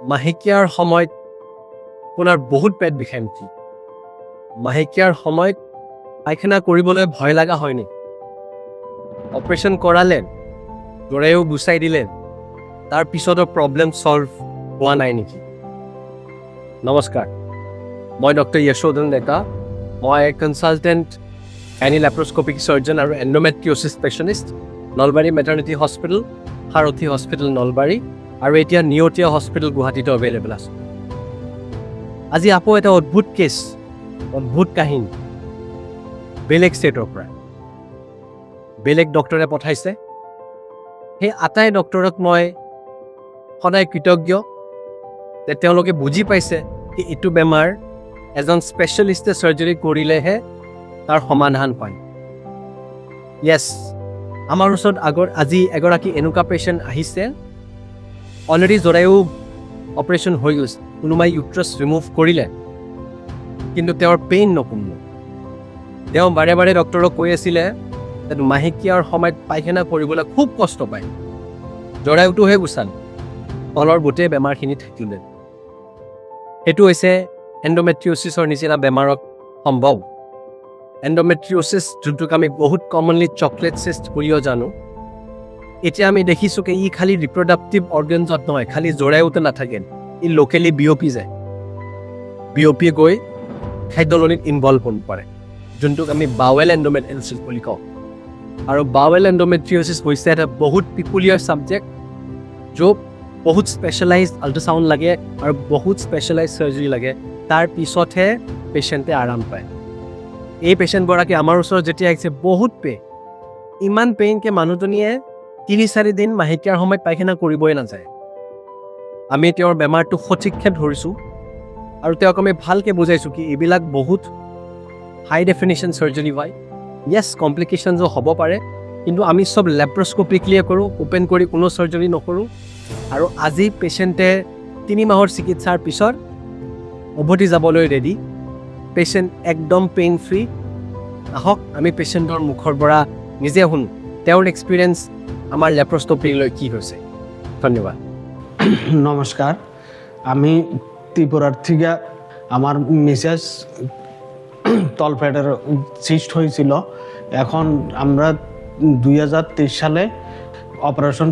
মাহেকীয়াৰ সময়ত আপোনাৰ বহুত পেট বিষায় নেকি? মাহেকীয়াৰ সময়ত পায়খানা কৰিবলৈ ভয় লগা হয় নেকি? অপাৰেশ্যন কৰালে, জৰায়ু গুচাই দিলে, তাৰ পিছতো প্ৰব্লেম ছল্ভ হোৱা নাই নেকি? নমস্কাৰ, মই ডক্টৰ য়শোধন ডেকা। মই কনচালটেণ্ট এনি লেপ্ৰস্কপিক চাৰ্জন আৰু endometriosis specialist, Nalbari maternity hospital, Sarathi hospital Nalbari, আৰু এতিয়া নিয়তীয়া হস্পিটেল গুৱাহাটীতো এভেইলেবল আছে। আজি আকৌ এটা অদ্ভুত কেছ, অদ্ভুত কাহিনী, বেলেগ ষ্টেটৰ পৰা বেলেগ ডক্টৰে পঠাইছে। সেই আটাই ডক্টৰক মই সদায় কৃতজ্ঞ যে তেওঁলোকে বুজি পাইছে যে এইটো বেমাৰ এজন স্পেচিয়েলিষ্টে চাৰ্জাৰী কৰিলেহে তাৰ সমাধান পায়। য়েছ, আমাৰ ওচৰত আজি এগৰাকী এনেকুৱা পেচেণ্ট আহিছে, অলৰেডি জৰায়ু অপাৰেশ্যন হৈ গৈছে, কোনোবাই ইউট্ৰাছ ৰিমুভ কৰিলে, কিন্তু তেওঁৰ পেইন নকমিলে। তেওঁ বাৰে বাৰে ডক্টৰক কৈ আছিলে যে মাহেকীয়াৰ সময়ত পায়খানা কৰিবলৈ খুব কষ্ট পায়, জৰায়ুটোহে গুচাল, তলৰ গোটেই বেমাৰখিনি থাকিলে। সেইটো হৈছে এণ্ডোমেট্ৰিঅচিছৰ নিচিনা বেমাৰত সম্ভৱ। এণ্ডোমেট্ৰিঅচিছ, যোনটোক আমি বহুত কমনলি চকলেট চিষ্ট বুলিও জানো, এতিয়া আমি দেখিছোঁ কি ই খালি ৰিপ্ৰডাক্টিভ অৰ্গেনছত নহয়, খালি জৰায়ুতে নাথাকে, ই লোকেলি বিয়পি যায়, বিয়পি গৈ খাদ্যনলীত ইনভলভ হ'ব পাৰে, যোনটোক আমি বাৱেল এণ্ডোমেট্ৰিঅচিছ বুলি কওঁ। আৰু বাৱেল এণ্ডোমেট্ৰিঅচিছ হৈছে এটা বহুত পিকুলিয়াৰ ছাবজেক্ট, য'ত বহুত স্পেচিয়েলাইজ আল্ট্ৰাচাউণ্ড লাগে আৰু বহুত স্পেচিয়েলাইজ চাৰ্জাৰী লাগে, তাৰ পিছতহে পেচেণ্টে আৰাম পায়। এই পেচেণ্টগৰাকী আমাৰ ওচৰত যেতিয়া আহিছে, বহুত ইমান পেইনকে মানুহজনীয়ে ৩-৪ দিন মাহেকীয়াৰ সময়ত পায়খানা কৰিবই নাযায়। আমি তেওঁৰ বেমাৰটো সঠিককৈ ধৰিছোঁ আৰু তেওঁক আমি ভালকৈ বুজাইছোঁ কি এইবিলাক বহুত হাই ডেফিনেশ্যন চাৰ্জাৰী হয়। য়েছ, কমপ্লিকেশ্যনছো হ'ব পাৰে, কিন্তু আমি চব লেপ্ৰস্কপিকলিয়ে কৰোঁ, অ'পেন কৰি কোনো চাৰ্জাৰী নকৰোঁ। আৰু আজি পেচেণ্টে ৩ মাহৰ চিকিৎসাৰ পিছত উভতি যাবলৈ ৰেডি। পেচেণ্ট একদম পেইন ফ্ৰী। আহক আমি পেচেণ্টৰ মুখৰ পৰা নিজে শুনো তেওঁৰ এক্সপিৰিয়েঞ্চ আমাৰ লেপ্ৰস্কপিলৈ কি হৈছে। ধন্যবাদ। নমস্কার, আমি ত্রিপুরার থেকে আমার মিসেস তলপেটের সিস্ট হয়েছিল। এখন আমরা 2023 সালে অপারেশন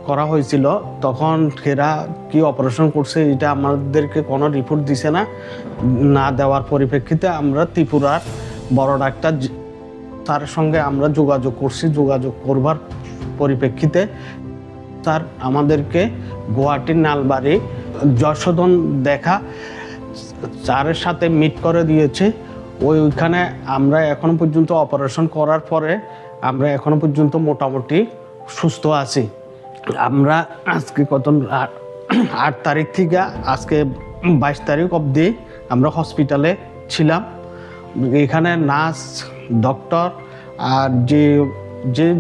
করা হয়েছিল। তখন এরা কি অপারেশন করছে এটা আমাদেরকে কোনো রিপোর্ট দিছে না দেওয়ার পরিপ্রেক্ষিতে আমরা ত্রিপুরার বড় ডাক্তার তার সঙ্গে আমরা যোগাযোগ করছি। যোগাযোগ করবার পরিপ্রেক্ষিতে স্যার আমাদেরকে গুয়াহাটির নালবাড়ি যশোধন দেখা স্যারের সাথে মিট করে দিয়েছে। ওইখানে আমরা এখনো পর্যন্ত অপারেশন করার পরে আমরা এখনো পর্যন্ত মোটামুটি সুস্থ আছি। আমরা আজকে 8 তারিখ থেকে আজকে 22 তারিখ অবধি আমরা হসপিটালে ছিলাম। এখানে নার্স, ডক্টর আর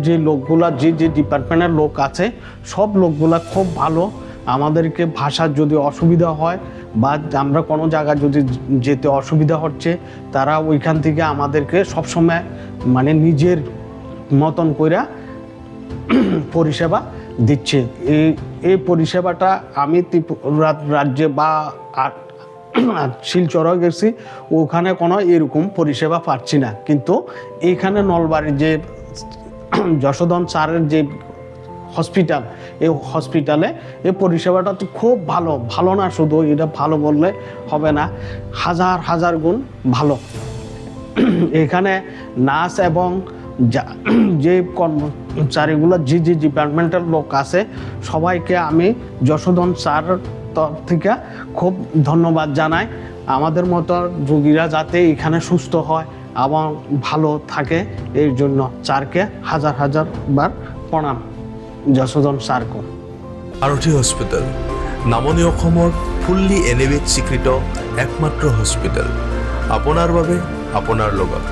যে লোকগুলা যে ডিপার্টমেন্টের লোক আছে সব লোকগুলা খুব ভালো। আমাদেরকে ভাষার যদি অসুবিধা হয় বা আমরা কোনো জায়গায় যদি যেতে অসুবিধা হচ্ছে, তারা ওইখান থেকে আমাদেরকে সবসময় মানে নিজের মতন কইরা পরিষেবা দিচ্ছে। এই পরিষেবাটা আমি ত্রিপুরা রাজ্যে বা শিলচরও গেছি, ওখানে কোনো এরকম পরিষেবা পাচ্ছি না। কিন্তু এইখানে নলবাড়ির যে যশোধন স্যারের যে হসপিটাল, এই হসপিটালে এই পরিষেবাটা তো খুব ভালো। ভালো না শুধু এটা ভালো বললে হবে না, হাজার হাজার গুণ ভালো। এখানে নার্স এবং যে কর্মচারীগুলো যে ডিপার্টমেন্টের লোক আছে সবাইকে আমি যশোধন স্যার তরফ থেকে খুব ধন্যবাদ জানাই। আমাদের মতো রোগীরা যাতে এখানে সুস্থ হয় এবং ভালো থাকে, এর জন্য স্যারকে হাজার হাজার বার প্ৰণাম যশোধন স্যাৰকে। সাৰথী হস্পিটেল নামনি অসমৰ ফুল্লি এনিৱেট স্বীকৃত একমাত্ৰ হস্পিটেল, আপোনাৰ বাবে আপোনাৰ লগত।